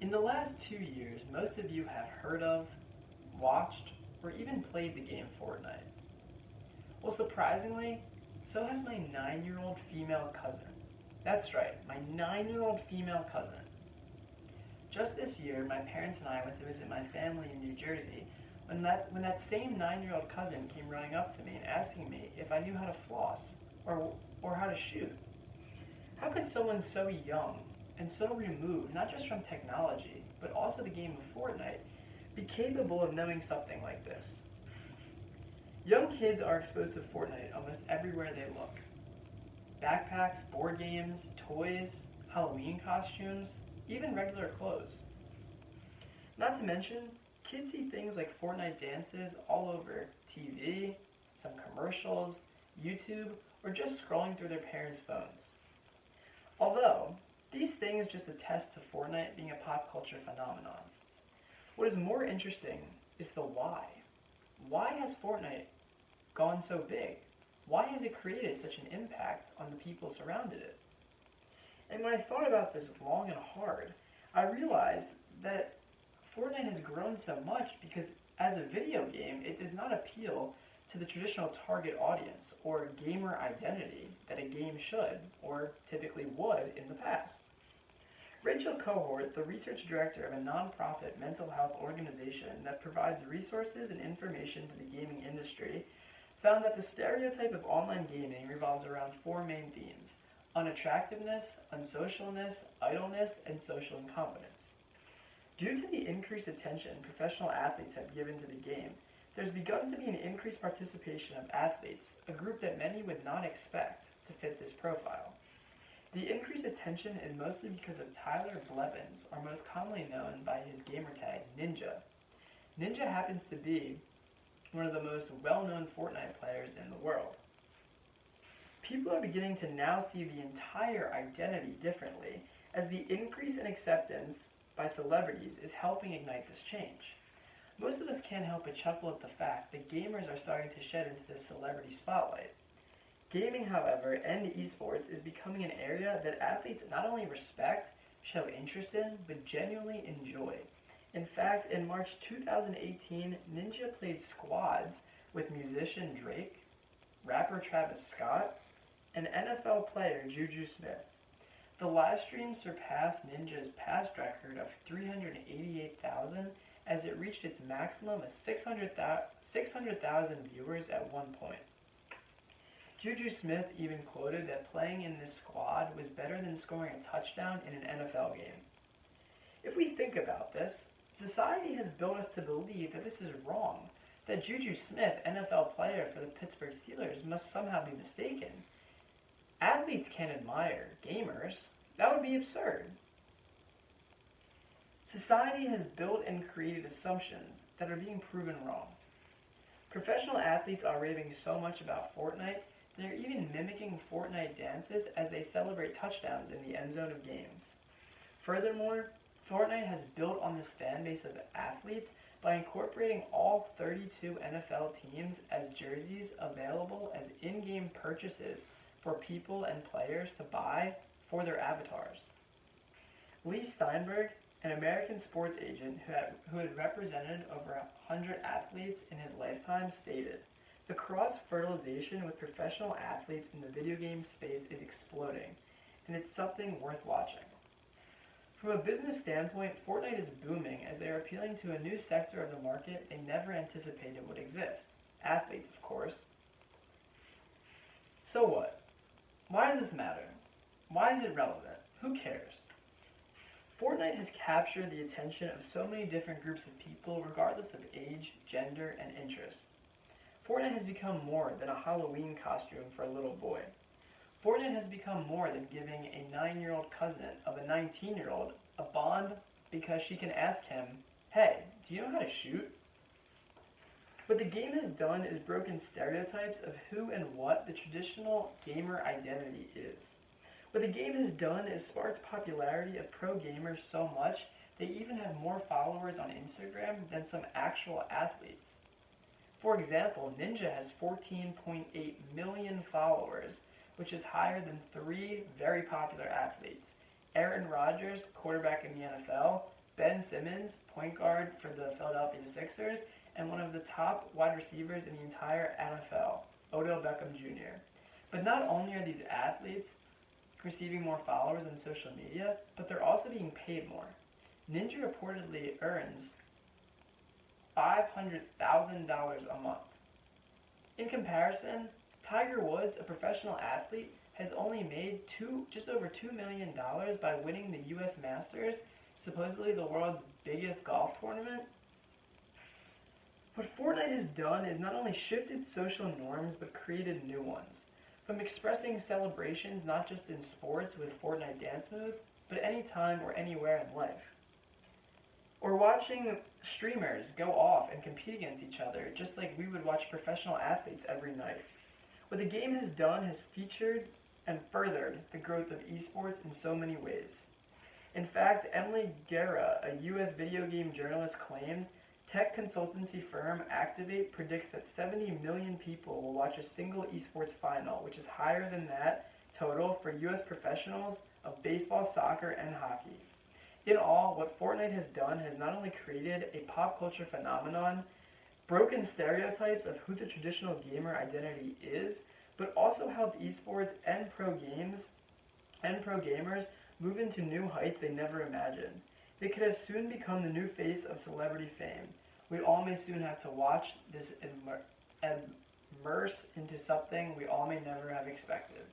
In the last 2 years, most of you have heard of, watched, or even played the game Fortnite. Well, surprisingly, so has my 9-year-old female cousin. That's right, my 9-year-old female cousin. Just this year, my parents and I went to visit my family in New Jersey when that same 9-year-old cousin came running up to me and asking me if I knew how to floss or how to shoot. How could someone so young and so removed, not just from technology, but also the game of Fortnite, be capable of knowing something like this? Young kids are exposed to Fortnite almost everywhere they look. Backpacks, board games, toys, Halloween costumes, even regular clothes. Not to mention, kids see things like Fortnite dances all over TV, some commercials, YouTube, or just scrolling through their parents' phones. Although, these things just attest to Fortnite being a pop culture phenomenon. What is more interesting is the why. Why has Fortnite gone so big? Why has it created such an impact on the people surrounded it? And when I thought about this long and hard, I realized that Fortnite has grown so much because as a video game, it does not appeal to the traditional target audience or gamer identity that a game should, or typically would, in the past. Rachel Cohort, the research director of a nonprofit mental health organization that provides resources and information to the gaming industry, found that the stereotype of online gaming revolves around four main themes: unattractiveness, unsocialness, idleness, and social incompetence. Due to the increased attention professional athletes have given to the game, there's begun to be an increased participation of athletes, a group that many would not expect to fit this profile. The increased attention is mostly because of Tyler Blevins, or most commonly known by his gamertag Ninja. Ninja happens to be one of the most well-known Fortnite players in the world. People are beginning to now see the entire identity differently, as the increase in acceptance by celebrities is helping ignite this change. Most of us can't help but chuckle at the fact that gamers are starting to shed into this celebrity spotlight. Gaming, however, and esports is becoming an area that athletes not only respect, show interest in, but genuinely enjoy. In fact, in March 2018, Ninja played squads with musician Drake, rapper Travis Scott, and NFL player Juju Smith. The live stream surpassed Ninja's past record of 388,000 as it reached its maximum of 600,000 viewers at one point. Juju Smith even quoted that playing in this squad was better than scoring a touchdown in an NFL game. If we think about this, society has built us to believe that this is wrong, that Juju Smith, NFL player for the Pittsburgh Steelers, must somehow be mistaken. Athletes can't admire gamers. That would be absurd. Society has built and created assumptions that are being proven wrong. Professional athletes are raving so much about Fortnite, they're even mimicking Fortnite dances as they celebrate touchdowns in the end zone of games. Furthermore, Fortnite has built on this fan base of athletes by incorporating all 32 NFL teams as jerseys available as in-game purchases for people and players to buy for their avatars. Lee Steinberg, an American sports agent who had represented over 100 athletes in his lifetime, stated, "The cross-fertilization with professional athletes in the video game space is exploding, and it's something worth watching." From a business standpoint, Fortnite is booming as they are appealing to a new sector of the market they never anticipated would exist. Athletes, of course. So what? Why does this matter? Why is it relevant? Who cares? Fortnite has captured the attention of so many different groups of people regardless of age, gender, and interest. Fortnite has become more than a Halloween costume for a little boy. Fortnite has become more than giving a 9-year-old cousin of a 19-year-old a bond because she can ask him, "Hey, do you know how to shoot?" What the game has done is broken stereotypes of who and what the traditional gamer identity is. What the game has done is sparked popularity of pro gamers so much they even have more followers on Instagram than some actual athletes. For example, Ninja has 14.8 million followers, which is higher than three very popular athletes: Aaron Rodgers, quarterback in the NFL, Ben Simmons, point guard for the Philadelphia Sixers, and one of the top wide receivers in the entire NFL, Odell Beckham Jr. But not only are these athletes receiving more followers on social media, but they're also being paid more. Ninja reportedly earns $500,000 a month. In comparison, Tiger Woods, a professional athlete, has only made just over $2 million by winning the U.S. Masters, supposedly the world's biggest golf tournament. What Fortnite has done is not only shifted social norms, but created new ones. From expressing celebrations not just in sports with Fortnite dance moves, but anytime or anywhere in life. Or watching streamers go off and compete against each other, just like we would watch professional athletes every night. What the game has done has featured and furthered the growth of esports in so many ways. In fact, Emily Guerra, a U.S. video game journalist, claimed tech consultancy firm Activate predicts that 70 million people will watch a single esports final, which is higher than that total for U.S. professionals of baseball, soccer, and hockey. In all, what Fortnite has done has not only created a pop culture phenomenon, broken stereotypes of who the traditional gamer identity is, but also helped esports and pro gamers move into new heights they never imagined. They could have soon become the new face of celebrity fame. We all may soon have to watch this immerse into something we all may never have expected.